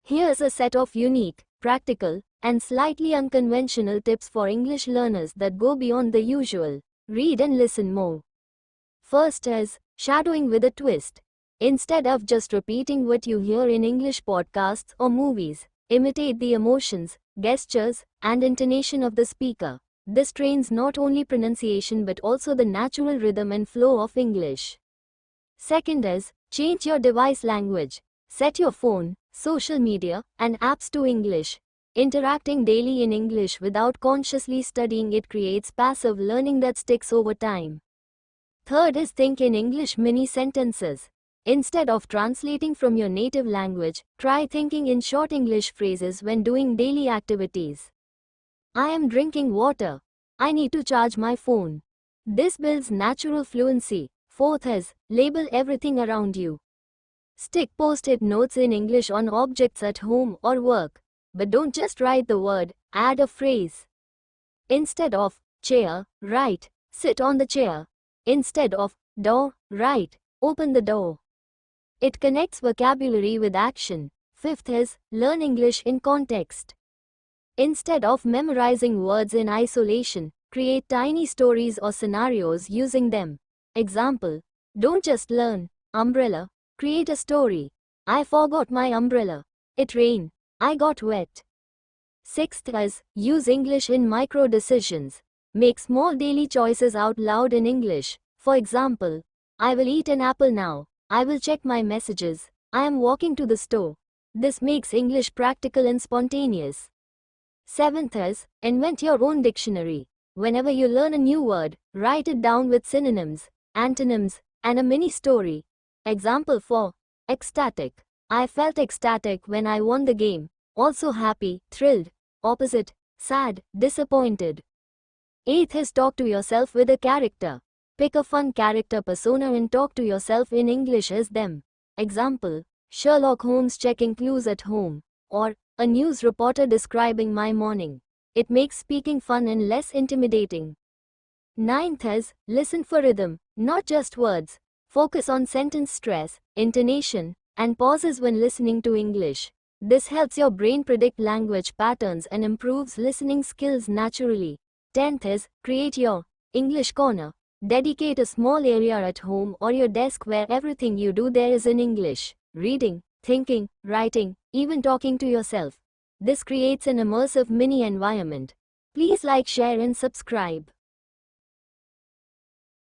Here's a set of unique, practical, and slightly unconventional tips for English learners that go beyond the usual. Read and listen more. First is shadowing with a twist. Instead of just repeating what you hear in English podcasts or movies, imitate the emotions, gestures, and intonation of the speaker. This trains not only pronunciation but also the natural rhythm and flow of English. Second is change your device language. Set your phone, social media, and apps to English. Interacting daily in English without consciously studying it creates passive learning that sticks over time. Third is think in English mini sentences. Instead of translating from your native language, try thinking in short English phrases when doing daily activities. I am drinking water. I need to charge my phone. This builds natural fluency. Fourth is label everything around you. Stick post-it notes in English on objects at home or work. But don't just write the word, add a phrase. Instead of chair, write sit on the chair. Instead of door, write open the door. It connects vocabulary with action. Fifth is learn English in context. Instead of memorizing words in isolation, create tiny stories or scenarios using them. Example: don't just learn umbrella, create a story. I forgot my umbrella. It rained. I got wet. Sixth is use English in micro decisions. Make small daily choices out loud in English. For example, I will eat an apple now. I will check my messages. I am walking to the store. This makes English practical and spontaneous. Seventh is invent your own dictionary. Whenever you learn a new word, write it down with synonyms, antonyms, and a mini story. Example for ecstatic. I felt ecstatic when I won the game. Also happy, thrilled. Opposite, sad, disappointed. Eighth is talk to yourself with a character. Pick a fun character persona and talk to yourself in English as them. Example: Sherlock Holmes checking clues at home. Or, a news reporter describing my morning. It makes speaking fun and less intimidating. Ninth is listen for rhythm, not just words. Focus on sentence stress, intonation, and pauses when listening to English. This helps your brain predict language patterns and improves listening skills naturally. 10th is create your English corner. Dedicate a small area at home or your desk where everything you do there is in English. Reading, thinking, writing, even talking to yourself. This creates an immersive mini environment. Please like, share and subscribe.